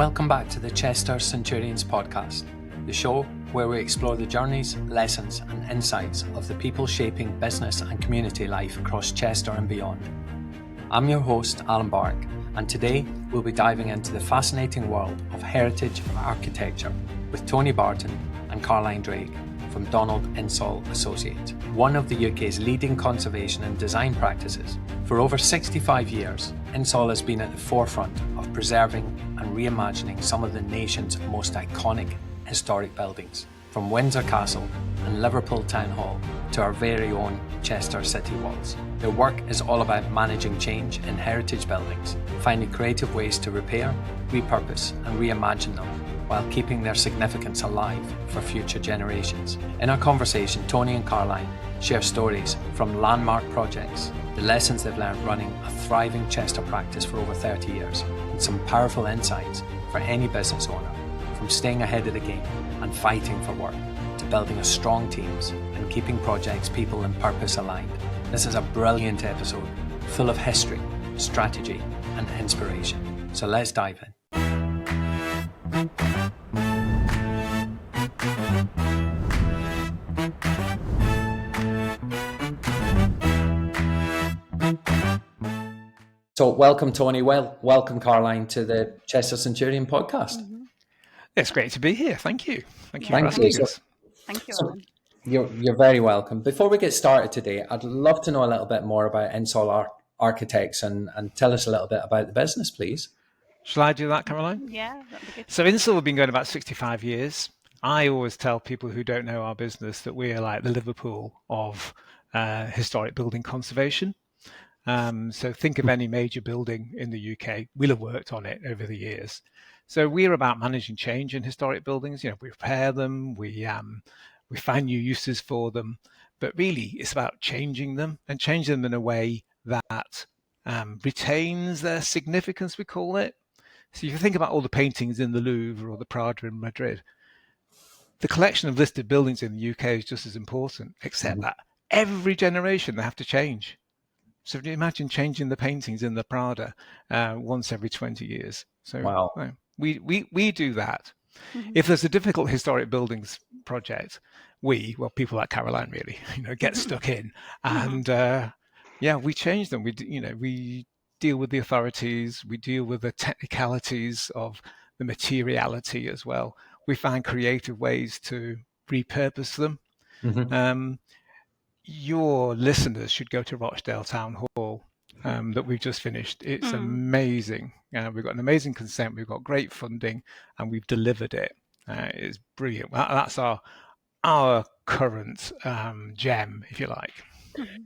Welcome back to the Chester Centurions podcast, the show where we explore the journeys, lessons and insights of the people shaping business and community life across Chester and beyond. I'm your host, Alan Bark, and today we'll be diving into the fascinating world of heritage architecture with Tony Barton and Caroline Drake from Donald Insall Associates, one of the UK's leading conservation and design practices. For over 65 years, Insall has been at the forefront of preserving and reimagining some of the nation's most iconic historic buildings, from Windsor Castle and Liverpool Town Hall to our very own Chester city walls. Their work is all about managing change in heritage buildings, finding creative ways to repair, repurpose and reimagine them, while keeping their significance alive for future generations. In our conversation, Tony and Caroline share stories from landmark projects, the lessons they've learned running a thriving Chester practice for over 30 years, and some powerful insights for any business owner, from staying ahead of the game and fighting for work, to building a strong teams and keeping projects, people and purpose aligned. This is a brilliant episode, full of history, strategy and inspiration. So let's dive in. So welcome, Tony. Welcome, Caroline, to the Chester Centurion podcast. Mm-hmm. It's great to be here. Thank you. Thank you. Thank you, Alan. You're very welcome. Before we get started today, I'd love to know a little bit more about Insall Architects and tell us a little bit about the business, please. Shall I do that, Caroline? Yeah, that'd be good. So Insall have been going about 65 years. I always tell people who don't know our business that we are like the Liverpool of historic building conservation. So think of any major building in the UK. We'll have worked on it over the years. So we're about managing change in historic buildings. We repair them, we find new uses for them, but really it's about changing them and changing them in a way that retains their significance, we call it. So if you think about all the paintings in the Louvre or the Prada in Madrid, the collection of listed buildings in the UK is just as important, except that every generation they have to change. So if you imagine changing the paintings in the Prada once every 20 years. So wow. We do that. Mm-hmm. If there's a difficult historic buildings project, people like Caroline really, get stuck in and we change them. We deal with the authorities, we deal with the technicalities of the materiality as well. We find creative ways to repurpose them. Mm-hmm. Your listeners should go to Rochdale Town Hall that we've just finished. It's amazing. We've got an amazing consent, we've got great funding, and we've delivered it. It's brilliant. That's our current gem, if you like.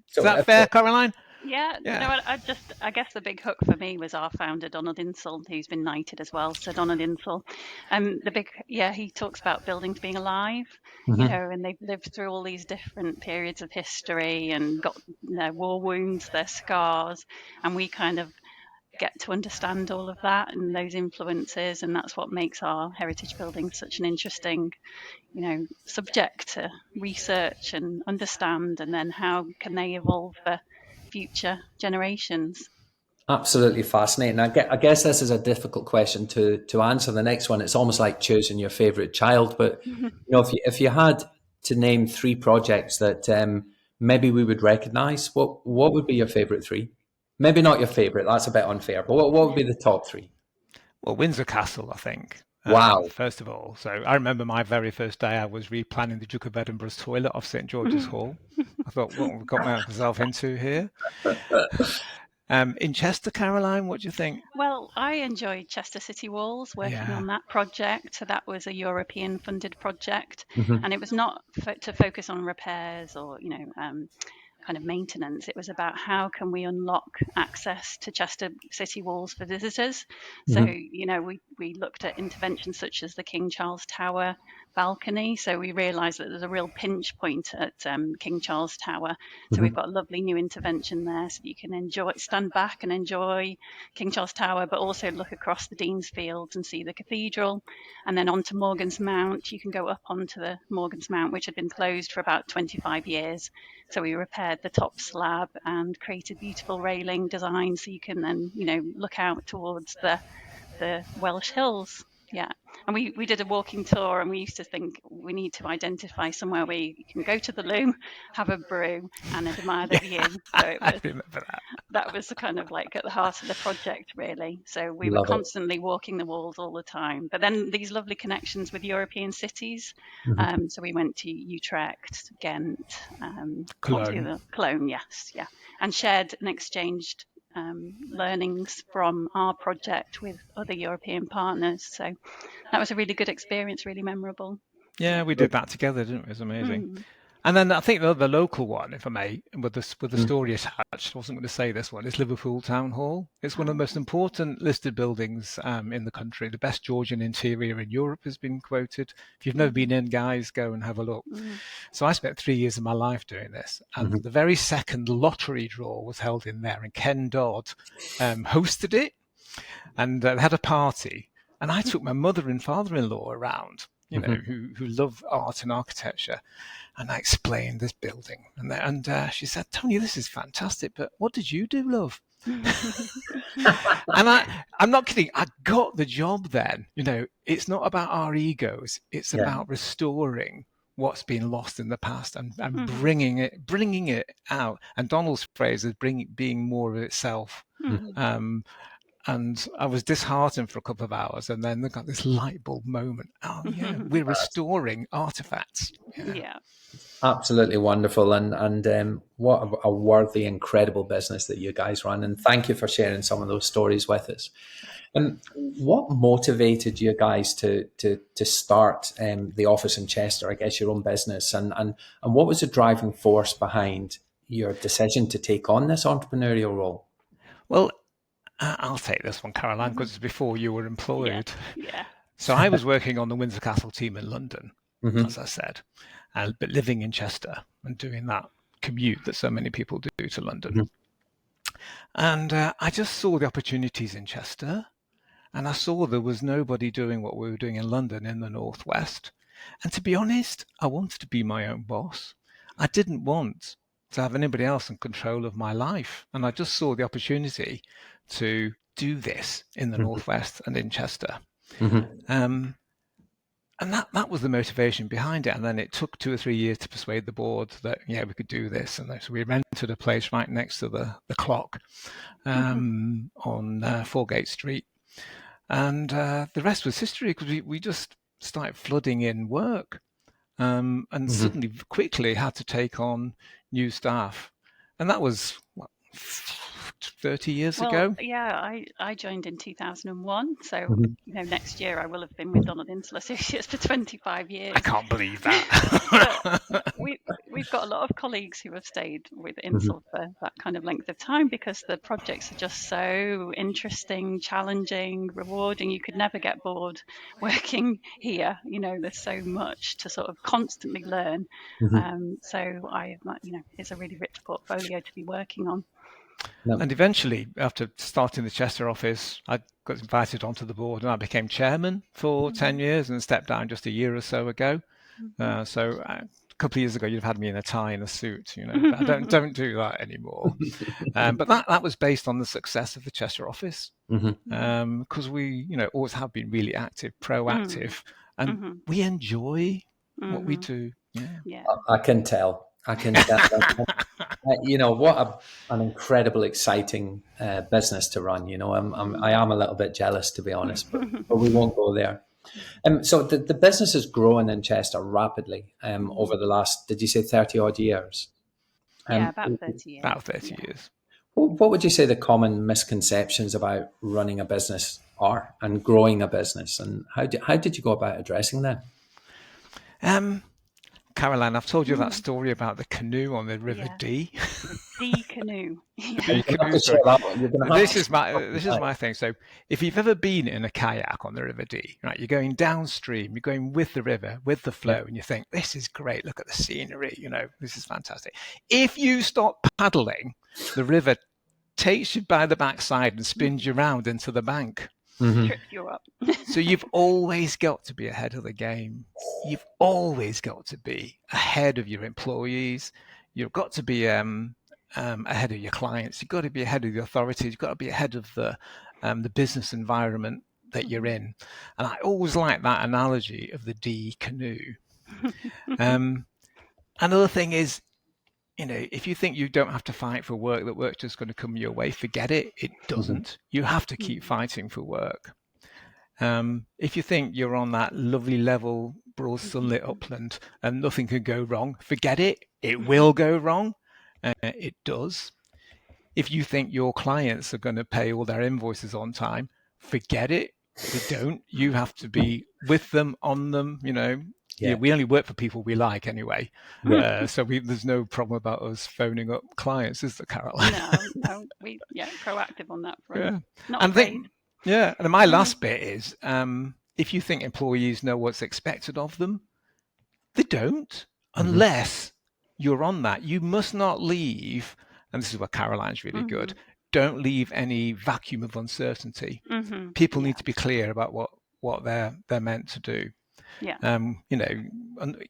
So is that fair, Caroline? Yeah. I guess the big hook for me was our founder, Donald Insall, who's been knighted as well. So Donald Insall, he talks about buildings being alive, and they've lived through all these different periods of history and got their war wounds, their scars, and we kind of get to understand all of that and those influences, and that's what makes our heritage buildings such an interesting, subject to research and understand, and then how can they evolve for future generations. Absolutely fascinating. I guess this is a difficult question to answer. The next one, it's almost like choosing your favorite child. But if you had to name three projects that maybe we would recognize, what would be your favorite three? Maybe not your favorite. That's a bit unfair. But what would be the top three? Well, Windsor Castle, I think. Wow. First of all, so I remember my very first day I was replanning the Duke of Edinburgh's toilet off St George's Hall. I thought, what have I got myself into here? In Chester, Caroline, what do you think? Well, I enjoyed Chester City Walls, working on that project. So that was a European funded project, and it was not to focus on repairs or, kind of maintenance. It was about how can we unlock access to Chester City Walls for visitors. So, we looked at interventions such as the King Charles Tower balcony. So we realised that there's a real pinch point at King Charles Tower. So we've got a lovely new intervention there, so you can stand back and enjoy King Charles Tower, but also look across the Dean's Fields and see the cathedral. And then onto Morgan's Mount. You can go up onto the Morgan's Mount, which had been closed for about 25 years. So we repaired the top slab and created beautiful railing design, so you can then, look out towards the the Welsh hills. Yeah. And we did a walking tour, and we used to think we need to identify somewhere where you can go to the loo, have a brew, and admire the view. So it I was, remember that was kind of like at the heart of the project, really. So we were Love it. constantly walking the walls all the time. But then these lovely connections with European cities. So we went to Utrecht, Ghent, Cologne, yes, yeah, and shared and exchanged learnings from our project with other European partners. So that was a really good experience, really memorable. Yeah, we did that together, didn't we? It was amazing. Mm. And then I think the local one, if I may, with the story attached, I wasn't going to say this one, is Liverpool Town Hall. It's one of the most important listed buildings in the country. The best Georgian interior in Europe has been quoted. If you've never been in, guys, go and have a look. So I spent 3 years of my life doing this. And the very second lottery draw was held in there, and Ken Dodd hosted it, and they had a party. And I took my mother and father-in-law around, you know, who love art and architecture. And I explained this building. And she said, Tony, this is fantastic, but what did you do, love? And I'm not kidding. I got the job then. You know, it's not about our egos. It's about restoring what's been lost in the past and bringing it out. And Donald's phrase is being more of itself. And I was disheartened for a couple of hours, and then I got this light bulb moment. Oh, yeah, we're restoring artifacts. Yeah. Absolutely wonderful, and what a worthy, incredible business that you guys run. And thank you for sharing some of those stories with us. And what motivated you guys to start the office in Chester? I guess your own business, and what was the driving force behind your decision to take on this entrepreneurial role? Well, I'll take this one, Caroline, because it's before you were employed. Yeah. So I was working on the Windsor Castle team in London, as I said, but living in Chester and doing that commute that so many people do to London. And I just saw the opportunities in Chester, and I saw there was nobody doing what we were doing in London in the Northwest. And to be honest, I wanted to be my own boss. I didn't want to have anybody else in control of my life. And I just saw the opportunity to do this in the Northwest and in Chester. And that was the motivation behind it. And then it took 2 or 3 years to persuade the board that, yeah, we could do this. And so we rented a place right next to the clock on Foregate Street. And the rest was history, because we just started flooding in work and suddenly quickly had to take on new staff. And that was, 30 years ago? Yeah, I joined in 2001. So, next year I will have been with Donald Insall Associates for 25 years. I can't believe that. We've got a lot of colleagues who have stayed with Insall for that kind of length of time, because the projects are just so interesting, challenging, rewarding. You could never get bored working here. You know, there's so much to sort of constantly learn. So it's a really rich portfolio to be working on. No. And eventually, after starting the Chester office, I got invited onto the board, and I became chairman for 10 years and stepped down just a year or so ago. So a couple of years ago, you'd have had me in a tie and a suit, you know. But I don't do that anymore. But that was based on the success of the Chester office, because we, always have been really active, proactive, and we enjoy what we do. Yeah. I can tell. What an incredible, exciting business to run. I am a little bit jealous, to be honest, but we won't go there. So the business has grown in Chester rapidly over the last, did you say 30 odd years? About 30 years. About 30 years. What would you say the common misconceptions about running a business are and growing a business, and how did you go about addressing them? Caroline, I've told you that story about the canoe on the River Dee. The canoe. This is my thing. So if you've ever been in a kayak on the River Dee, right, you're going downstream, you're going with the river, with the flow, and you think, this is great, look at the scenery, this is fantastic. If you stop paddling, the river takes you by the backside and spins you around into the bank. Trip you up. So you've always got to be ahead of the game. You've always got to be ahead of your employees. You've got to be ahead of your clients. You've got to be ahead of the authorities. You've got to be ahead of the business environment. that you're in. And I always like that analogy of the D canoe. Another thing is, if you think you don't have to fight for work, that work's just going to come your way, forget it. It doesn't. You have to keep fighting for work. If you think you're on that lovely level, broad sunlit upland and nothing can go wrong, forget it. It will go wrong. It does. If you think your clients are going to pay all their invoices on time, forget it. They don't. You have to be with them, on them, Yeah, we only work for people we like anyway. So there's no problem about us phoning up clients, is there, Caroline? No, proactive on that front. Yeah. Not afraid. And my last bit is, if you think employees know what's expected of them, they don't, unless you're on that. You must not leave, and this is where Caroline's really good, don't leave any vacuum of uncertainty. People need to be clear about what they're meant to do. Yeah.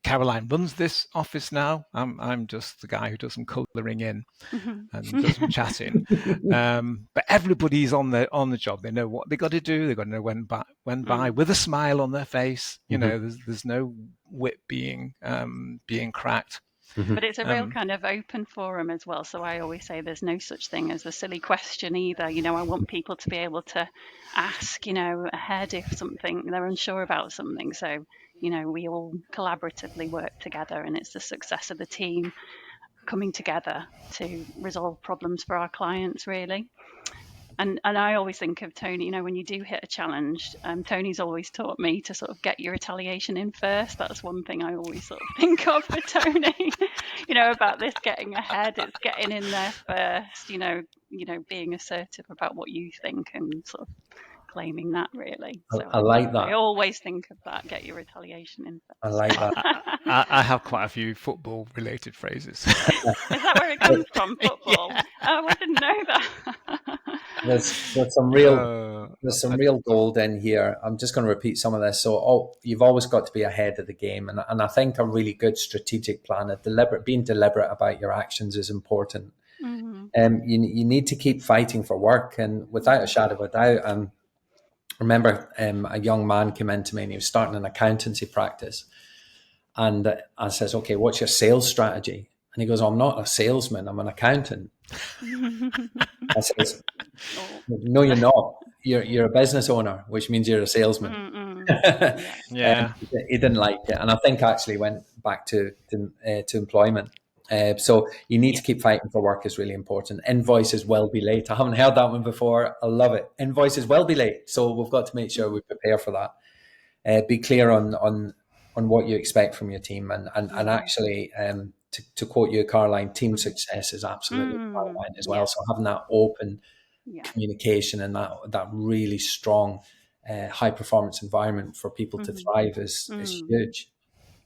Caroline runs this office now. I'm just the guy who does some colouring in and does some chatting. But everybody's on the job. They know what they got to do. They got to know when by with a smile on their face. There's no whip being cracked. But it's a real kind of open forum as well. So I always say there's no such thing as a silly question either. I want people to be able to ask, ahead if they're unsure about something. So, we all collaboratively work together, and it's the success of the team coming together to resolve problems for our clients, really. And I always think of Tony, when you do hit a challenge, Tony's always taught me to sort of get your retaliation in first. That's one thing I always sort of think of for Tony, about this getting ahead. It's getting in there first, being assertive about what you think and sort of claiming that, really. So I like that. I always think of that, get your retaliation in first. I like that. I have quite a few football related phrases. Is that where it comes from, football? Yeah. Oh, I didn't know that. There's some real gold in here. I'm just going to repeat some of this. So you've always got to be ahead of the game, and I think a really good strategic plan, being deliberate about your actions is important. You need to keep fighting for work, and without a shadow of a doubt, I remember a young man came in to me and he was starting an accountancy practice, and I says, "Okay, what's your sales strategy?" And he goes, "I'm not a salesman, I'm an accountant." I says, "No, you're not. You're a business owner, which means you're a salesman." Yeah. He didn't like it, and I think actually went back to employment. So you need to keep fighting for work is really important. Invoices will be late. I haven't heard that one before. I love it. Invoices will be late, so we've got to make sure we prepare for that. Be clear on what you expect from your team, and actually. To quote you, Caroline, team success is absolutely paramount as well. Yeah. So having that open communication and that really strong, high performance environment for people to thrive is huge.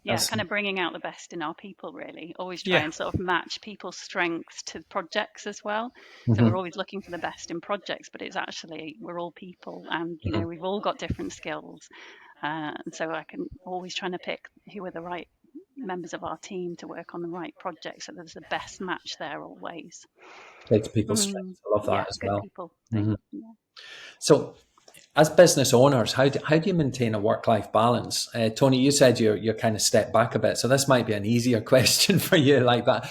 Yeah, kind of bringing out the best in our people, really. Always try and sort of match people's strengths to projects as well. So we're always looking for the best in projects, but it's actually, we're all people, and we've all got different skills. And so I can always trying to pick who are the right members of our team to work on the right project, so there's the best match there always. Play to people's strengths. I love that as well. People. So as business owners, how do you maintain a work-life balance? Tony, you said you're kind of stepped back a bit, so this might be an easier question for you like that.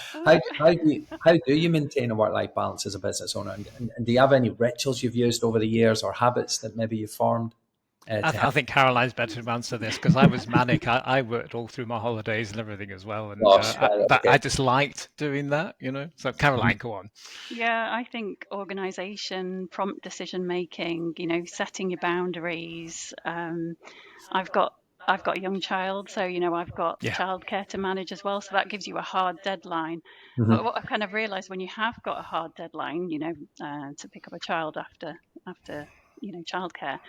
How do you maintain a work-life balance as a business owner? And do you have any rituals you've used over the years or habits that maybe you've formed? I think Caroline's better to answer this because I was manic. I worked all through my holidays and everything as well, and I just liked doing that, So Caroline, go on. Yeah, I think organisation, prompt decision making, setting your boundaries. I've got a young child, so I've got childcare to manage as well. So that gives you a hard deadline. But what I've kind of realised when you have got a hard deadline, to pick up a child after childcare.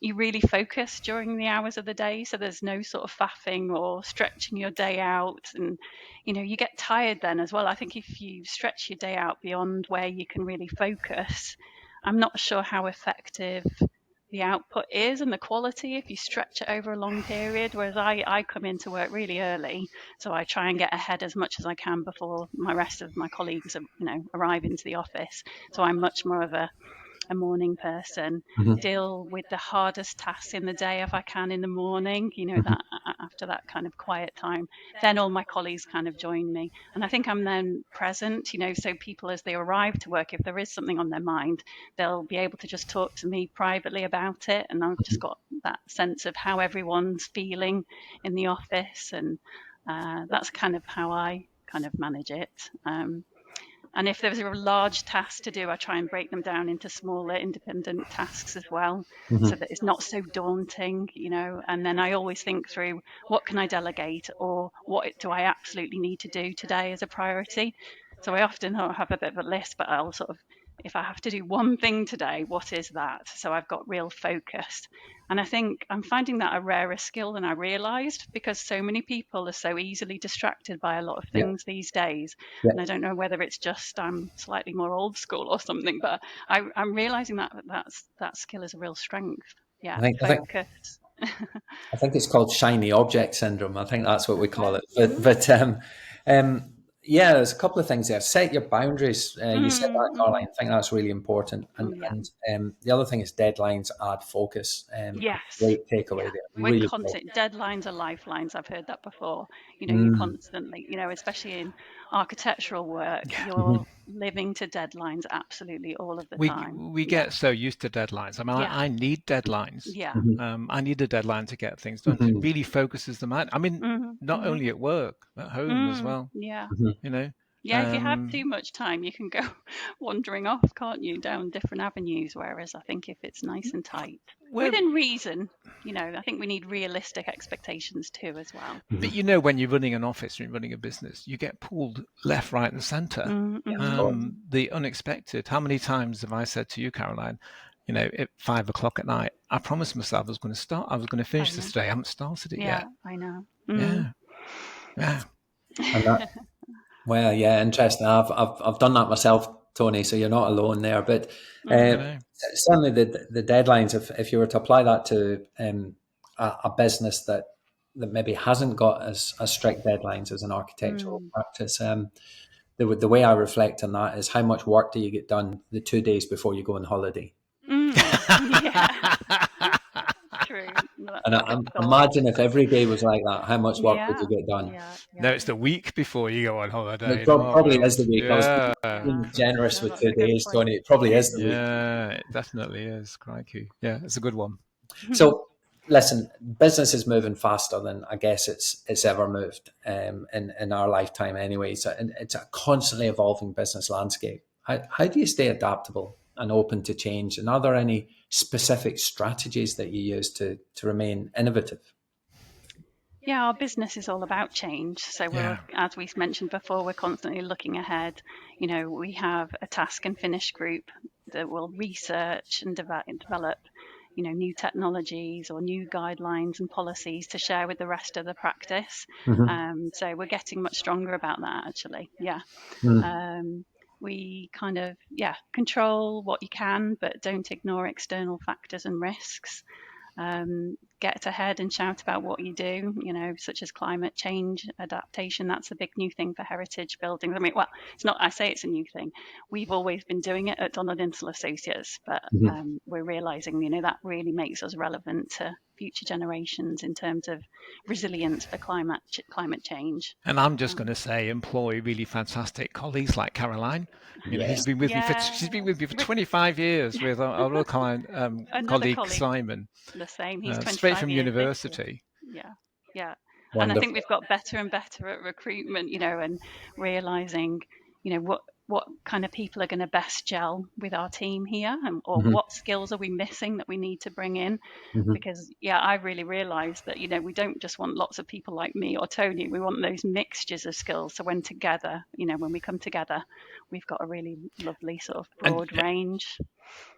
You really focus during the hours of the day, so there's no sort of faffing or stretching your day out, and you get tired then as well. I think if you stretch your day out beyond where you can really focus, I'm not sure how effective the output is and the quality if you stretch it over a long period. Whereas I come into work really early, so I try and get ahead as much as I can before my rest of my colleagues arrive into the office. So I'm much more of a a morning person, deal with the hardest tasks in the day if I can in the morning, that after that kind of quiet time, then all my colleagues kind of join me. And I think I'm then present, so people as they arrive to work, if there is something on their mind, they'll be able to just talk to me privately about it. And I've just got that sense of how everyone's feeling in the office. And that's kind of how I kind of manage it. And if there's a large task to do, I try and break them down into smaller independent tasks as well, so that it's not so daunting, and then I always think through, what can I delegate, or what do I absolutely need to do today as a priority? So I often have a bit of a list, but I'll sort of, if I have to do one thing today, what is that? So I've got real focus. And I think I'm finding that a rarer skill than I realised, because so many people are so easily distracted by a lot of things these days. And I don't know whether it's just I'm slightly more old school or something, but I'm realising that skill is a real strength. Yeah, focus. I think it's called shiny object syndrome. I think that's what we call it. Yeah, there's a couple of things there. Set your boundaries. You said that, Caroline. I think that's really important. And the other thing is deadlines add focus. Yes. Great takeaway there. We're constant. Deadlines are lifelines. I've heard that before. You constantly, especially in architectural work, you're living to deadlines absolutely all of the time. We get so used to deadlines. I mean, I need deadlines. Yeah. I need a deadline to get things done. It really focuses them out. I mean, not only at work, at home as well. Yeah. Yeah, if you have too much time, you can go wandering off, can't you, down different avenues, whereas I think if it's nice and tight, within reason, I think we need realistic expectations too as well. But when you're running an office and you're running a business, you get pulled left, right and centre. The unexpected. How many times have I said to you, Caroline, at 5 o'clock at night, I promised myself I was going to finish this today. I haven't started it yet. I know. Yeah. Well, yeah, interesting. I've done that myself, Tony. So you're not alone there. But certainly the deadlines. If you were to apply that to a business that maybe hasn't got as strict deadlines as an architectural practice, the way I reflect on that is how much work do you get done the 2 days before you go on holiday? True. And imagine if every day was like that, how much work would you get done? No, it's the week before you go on holiday. It probably is the week. I was being generous with 2 days, Tony. It probably is the week. Yeah, it definitely is. Crikey. Yeah, it's a good one. So, listen, business is moving faster than I guess it's ever moved in our lifetime anyway. So, it's a constantly evolving business landscape. How do you stay adaptable and open to change? And are there any specific strategies that you use to remain innovative? Yeah, our business is all about change. So we're, as we mentioned before, we're constantly looking ahead. We have a task and finish group that will research and develop new technologies or new guidelines and policies to share with the rest of the practice. So we're getting much stronger about that, actually. We kind of, control what you can, but don't ignore external factors and risks. Get ahead and shout about what you do, such as climate change adaptation. That's a big new thing for heritage buildings. I mean, well, it's not, I say it's a new thing. We've always been doing it at Donald Insall Associates, but we're realising, that really makes us relevant to future generations in terms of resilience for climate change. And I'm just going to say, employ really fantastic colleagues like Caroline. She's been with me for 25 years with our other colleague Simon. The same. He's 25 straight from university. Yeah. And I think we've got better and better at recruitment, and realising, what kind of people are going to best gel with our team here, or what skills are we missing that we need to bring in? Because I really realised that we don't just want lots of people like me or Tony. We want those mixtures of skills. So when we come together, we've got a really lovely sort of broad range.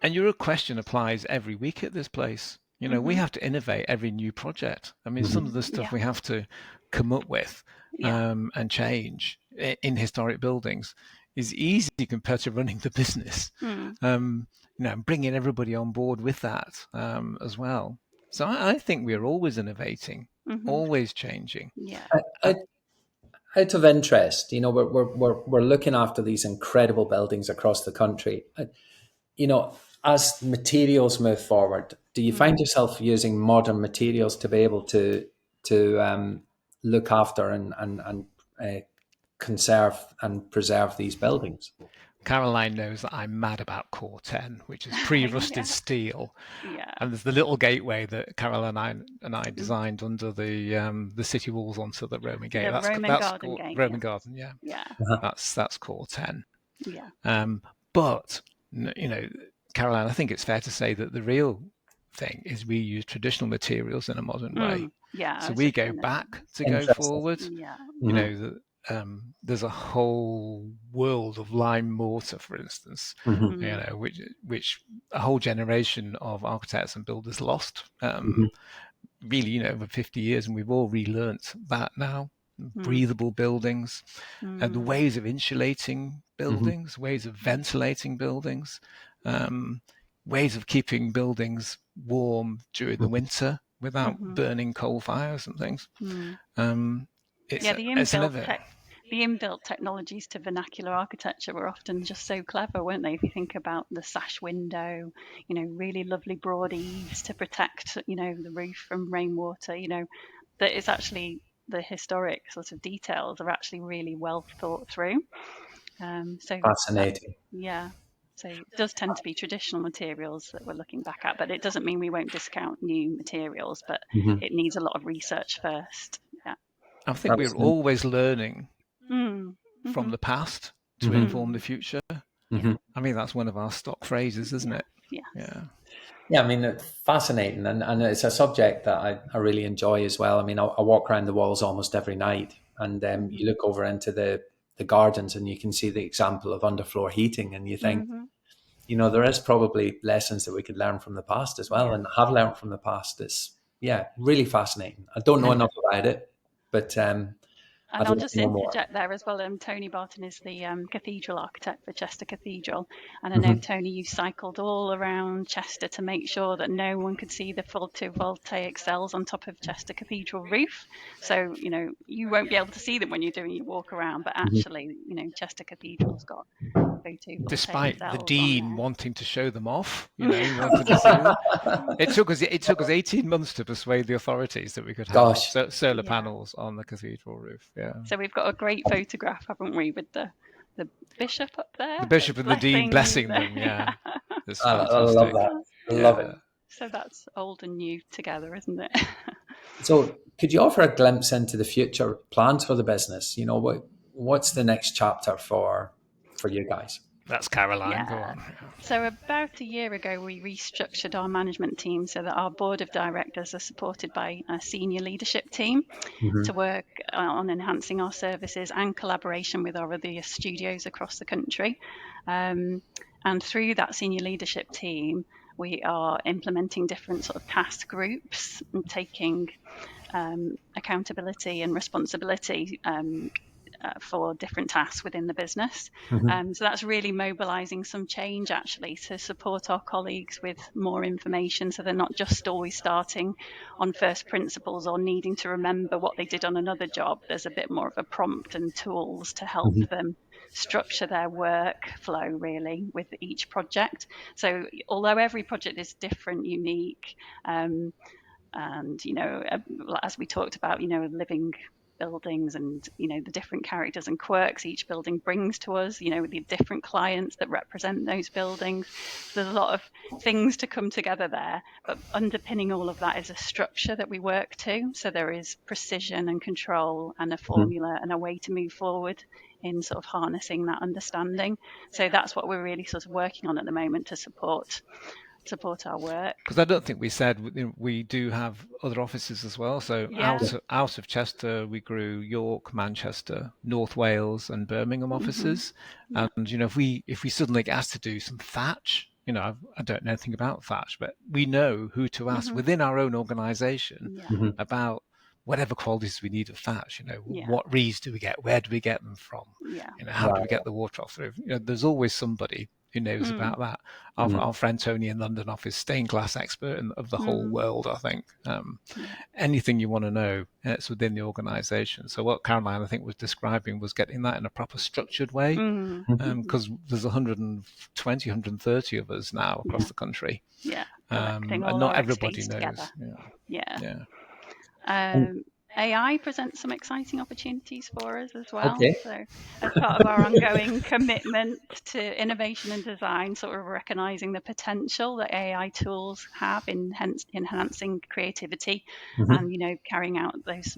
And your question applies every week at this place. We have to innovate every new project. I mean, some of the stuff we have to come up with and change in historic buildings is easy compared to running the business. Bringing everybody on board with that as well. So I think we're always innovating, always changing. Out of interest, we're looking after these incredible buildings across the country. as materials move forward, do you find yourself using modern materials to be able to look after and conserve and preserve these buildings? Caroline knows that I'm mad about Core 10, which is pre-rusted steel. Yeah. And there's the little gateway that Caroline and I designed under the city walls onto the Roman gate. The Roman Garden called, gate. Roman Garden, yeah. Yeah. That's Core 10. Yeah. But, you know, Caroline, I think it's fair to say that the real thing is we use traditional materials in a modern way. Yeah. So we go back to go forward. Yeah. You know, there's a whole world of lime mortar, for instance, you know, which a whole generation of architects and builders lost. Really, you know, over 50 years, and we've all relearnt that now. Breathable buildings, and the ways of insulating buildings, ways of ventilating buildings, ways of keeping buildings warm during the winter without burning coal fires and things. The inbuilt technologies to vernacular architecture were often just so clever, weren't they? If you think about the sash window, you know, really lovely broad eaves to protect, you know, the roof from rainwater, you know, that it's actually the historic sort of details are actually really well thought through. So fascinating. So it does tend to be traditional materials that we're looking back at, but it doesn't mean we won't discount new materials, but it needs a lot of research first. Yeah. I think we're always learning from the past to inform the future. I mean, that's one of our stock phrases, isn't it? Yeah, I mean, it's fascinating, and it's a subject that I really enjoy as well. I mean, I walk around the walls almost every night, and you look over into the gardens and you can see the example of underfloor heating, and you think, you know, there is probably lessons that we could learn from the past as well, and have learned from the past. It's, really fascinating. I don't know enough about it, but and I'll just interject there as well. Tony Barton is the cathedral architect for Chester Cathedral. And I know, Tony, you cycled all around Chester to make sure that no one could see the photovoltaic cells on top of Chester Cathedral roof. So, you know, you won't be able to see them when you're doing your walk around. But actually, you know, Chester Cathedral's got photovoltaic despite cells the dean wanting to show them off, you know, he wanted to see them. It took us 18 months to persuade the authorities that we could have solar panels on the cathedral roof. Yeah. So we've got a great photograph, haven't we, with the bishop up there? The bishop and the dean blessing them. Yeah. It's I love that. I love it. So that's old and new together, isn't it? So could you offer a glimpse into the future plans for the business? You know, what's the next chapter for you guys? That's Caroline. Go on. So about a year ago, we restructured our management team so that our board of directors are supported by a senior leadership team to work on enhancing our services and collaboration with our other studios across the country. And through that senior leadership team, we are implementing different sort of task groups and taking accountability and responsibility for different tasks within the business. So that's really mobilising some change actually to support our colleagues with more information, so they're not just always starting on first principles or needing to remember what they did on another job. There's a bit more of a prompt and tools to help them structure their workflow really with each project. So although every project is different, unique, and you know, as we talked about, you know, living buildings and, you know, the different characters and quirks each building brings to us, you know, with the different clients that represent those buildings. So there's a lot of things to come together there, but underpinning all of that is a structure that we work to. So there is precision and control and a formula and a way to move forward in sort of harnessing that understanding. So that's what we're really sort of working on at the moment to support our work. Because I don't think we said we do have other offices as well. So out of Chester, we grew York, Manchester, North Wales, and Birmingham offices. And you know, if we suddenly get asked to do some thatch, you know, I don't know anything about thatch, but we know who to ask within our own organisation about whatever qualities we need of thatch. You know, what reeds do we get? Where do we get them from? You know, how do we get the water off the roof? You know, there's always somebody who knows about that. Our friend Tony in London office, stained glass expert of the whole world, I think. Anything you want to know, it's within the organisation. So what Caroline, I think, was describing was getting that in a proper structured way, because there's 120, 130 of us now across the country. Yeah, and not everybody knows. AI presents some exciting opportunities for us as well. So as part of our ongoing commitment to innovation and design, sort of recognizing the potential that AI tools have in enhancing creativity and, carrying out those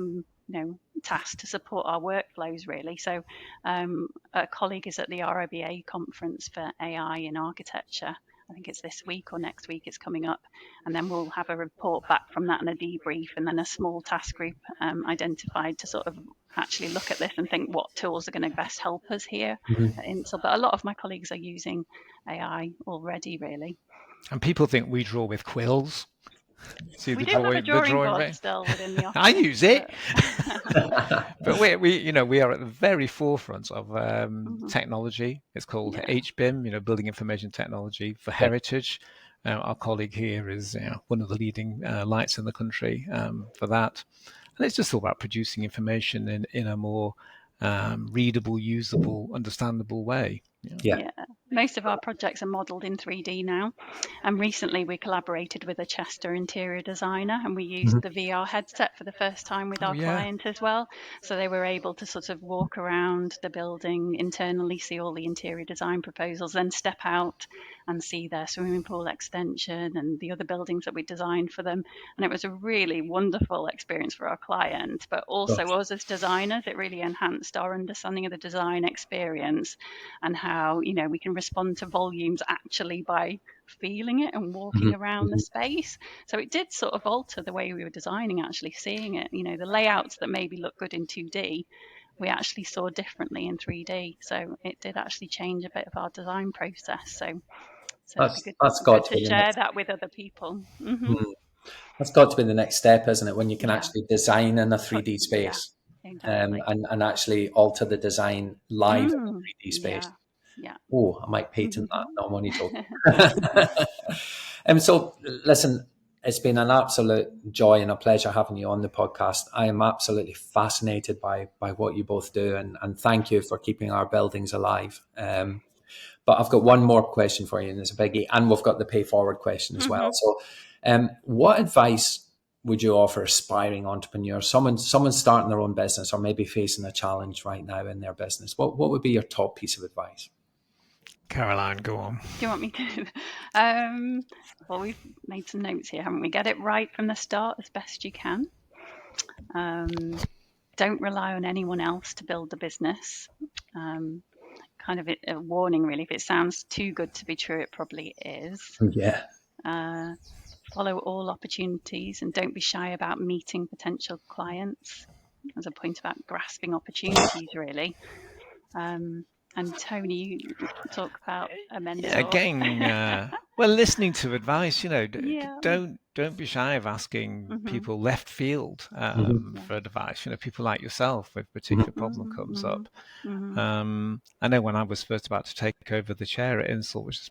tasks to support our workflows, really. So a colleague is at the RIBA conference for AI in architecture. I think it's this week or next week it's coming up, and then we'll have a report back from that and a debrief, and then a small task group identified to sort of actually look at this and think what tools are going to best help us here at Insall. But a lot of my colleagues are using AI already, really. And people think we draw with quills. See, we do have a drawing board still within the office. I use it. But we are at the very forefront of technology. It's called HBIM, Building Information Technology for Heritage. Our colleague here is one of the leading lights in the country for that. And it's just all about producing information in a more readable, usable, understandable way. Yeah. Most of our projects are modelled in 3D now, and recently we collaborated with a Chester interior designer, and we used the VR headset for the first time with our client as well. So they were able to sort of walk around the building internally, see all the interior design proposals, then step out and see their swimming pool extension and the other buildings that we designed for them. And it was a really wonderful experience for our client, but also us as designers. It really enhanced our understanding of the design experience and how we can respond to volumes actually by feeling it and walking around the space. So it did sort of alter the way we were designing, actually seeing it. The layouts that maybe look good in 2D, we actually saw differently in 3D. So it did actually change a bit of our design process. So it's good to share that with other people. That's got to be the next step, isn't it? When you can actually design in a 3D space. Exactly. And actually alter the design live in the 3D space. Yeah. Oh, I might patent that. No, I'm only joking. So, listen, it's been an absolute joy and a pleasure having you on the podcast. I am absolutely fascinated by what you both do, and thank you for keeping our buildings alive. But I've got one more question for you, and it's a biggie, and we've got the pay forward question as well. So, what advice would you offer aspiring entrepreneurs, someone starting their own business or maybe facing a challenge right now in their business? What would be your top piece of advice? Caroline, go on. Do you want me to? Well, we've made some notes here, haven't we? Get it right from the start as best you can. Don't rely on anyone else to build the business. Kind of a warning, really. If it sounds too good to be true, it probably is. Yeah. Follow all opportunities and don't be shy about meeting potential clients. As a point about grasping opportunities, really. And Tony, you talk about a mentor. Again, listening to advice. Don't be shy of asking people left field for advice. People like yourself, if a particular problem comes up. I know when I was first about to take over the chair at Insall, which is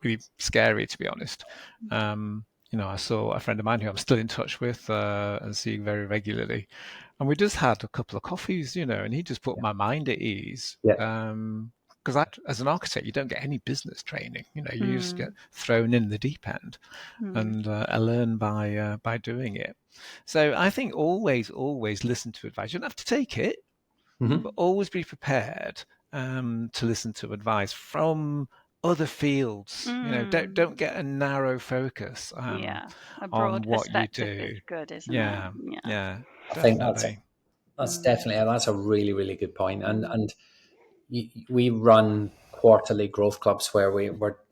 really scary, to be honest. I saw a friend of mine who I'm still in touch with and seeing very regularly. And we just had a couple of coffees, and he just put my mind at ease. Because as an architect, you don't get any business training. You just get thrown in the deep end and learn by doing it. So I think always listen to advice. You don't have to take it, but always be prepared to listen to advice from other fields. Don't get a narrow focus a broad on what you do. Is good, isn't it? Yeah. I think that's definitely a really, really good point. And we run quarterly growth clubs where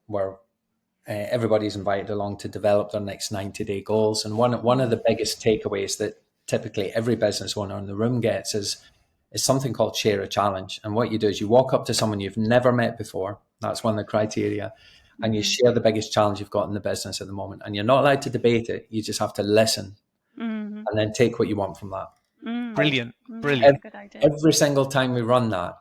where everybody's invited along to develop their next 90-day goals. And one of the biggest takeaways that typically every business owner in the room gets is something called share a challenge. And what you do is you walk up to someone you've never met before. That's one of the criteria. And you share the biggest challenge you've got in the business at the moment. And you're not allowed to debate it. You just have to listen and then take what you want from that. Brilliant. Good idea. Every single time we run that,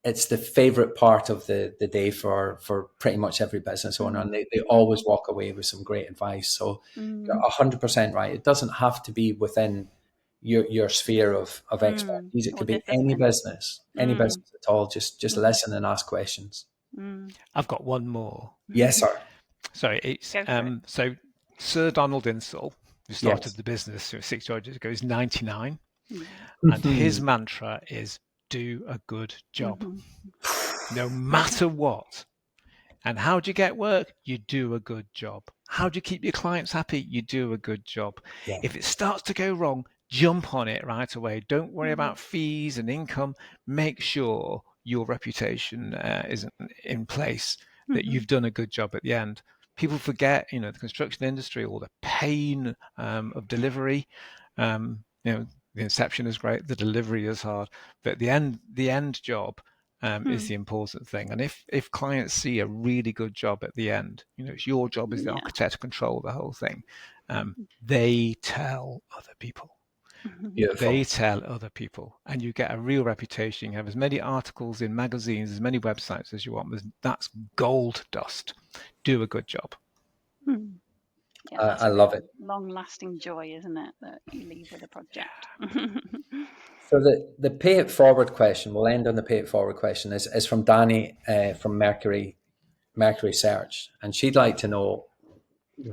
it's the favorite part of the day for pretty much every business owner, and they always walk away with some great advice. So you're 100% right. It doesn't have to be within your sphere of expertise. It could be any business at all. Just listen and ask questions. I've got one more. Yes, sir. Sorry, it's so Sir Donald Insall, who started the business 6 years ago, is 99, and his mantra is do a good job, no matter what. And how do you get work? You do a good job. How do you keep your clients happy? You do a good job. Yeah. If it starts to go wrong, jump on it right away. Don't worry about fees and income. Make sure your reputation is in place, that you've done a good job at the end. People forget, the construction industry, all the pain of delivery. The inception is great, the delivery is hard, but the end job is the important thing. And if clients see a really good job at the end, it's your job as the architect to control the whole thing. They tell other people. Beautiful. They tell other people, and you get a real reputation. You have as many articles in magazines, as many websites as you want. That's gold dust. Do a good job. Yeah, I love it. Long-lasting joy, isn't it, that you leave with a project? So the pay it forward question, we'll end on the pay it forward question, is from Danny from Mercury Search, and she'd like to know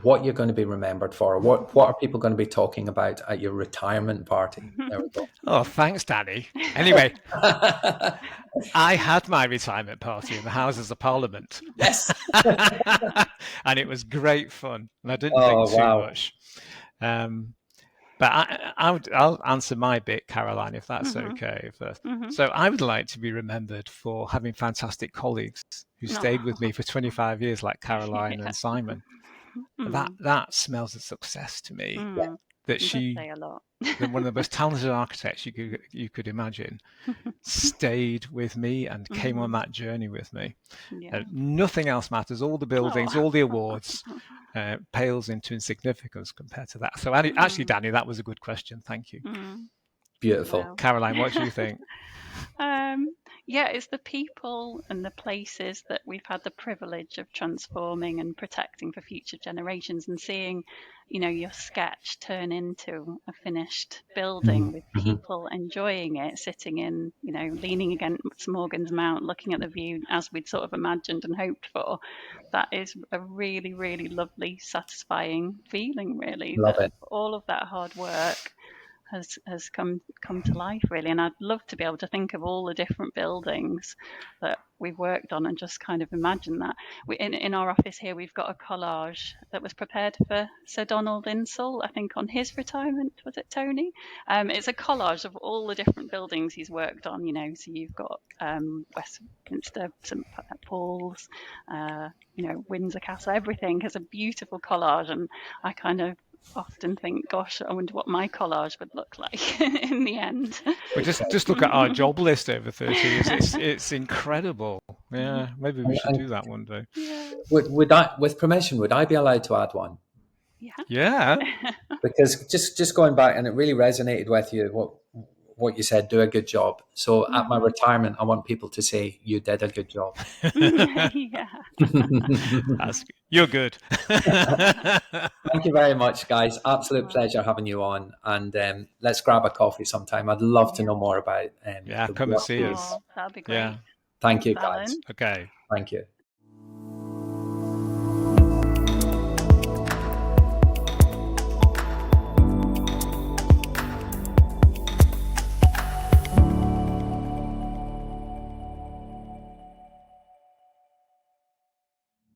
what you're going to be remembered for. What are people going to be talking about at your retirement party? There we go. Oh, thanks, Danny. Anyway, I had my retirement party in the Houses of Parliament. Yes. And it was great fun. And I didn't think too much. But I'll answer my bit, Caroline, if that's okay first. So I would like to be remembered for having fantastic colleagues who stayed with me for 25 years, like Caroline and Simon. That smells of success to me. That she, one of the most talented architects you could imagine, stayed with me and came on that journey with me. Nothing else matters. All the buildings, all the awards pales into insignificance compared to that. So actually, Danny, that was a good question. Thank you. Beautiful. Wow. Caroline, what do you think? It's the people and the places that we've had the privilege of transforming and protecting for future generations, and seeing, your sketch turn into a finished building with people enjoying it, sitting in, leaning against Morgan's Mount, looking at the view as we'd sort of imagined and hoped for. That is a really, really lovely, satisfying feeling, really. Love it. All of that hard work has come to life, really. And I'd love to be able to think of all the different buildings that we've worked on and just kind of imagine that. In our office here, we've got a collage that was prepared for Sir Donald Insall, I think on his retirement. Was it, Tony? It's a collage of all the different buildings he's worked on, so you've got Westminster, St Paul's, Windsor Castle. Everything has a beautiful collage, and I kind of often think, gosh, I wonder what my collage would look like in the end. But just look at our job list over 30 years. It's incredible. Yeah, maybe we should do that one day. Yeah. Would I, with permission, would I be allowed to add one? Yeah. Because just going back, and it really resonated with you, what you said, do a good job. So at my retirement, I want people to say, you did a good job. You're good. Thank you very much, guys. Absolute pleasure having you on. And let's grab a coffee sometime. I'd love to know more about come and see us. That'd be great. Yeah. Thank you, guys. Okay. Thank you.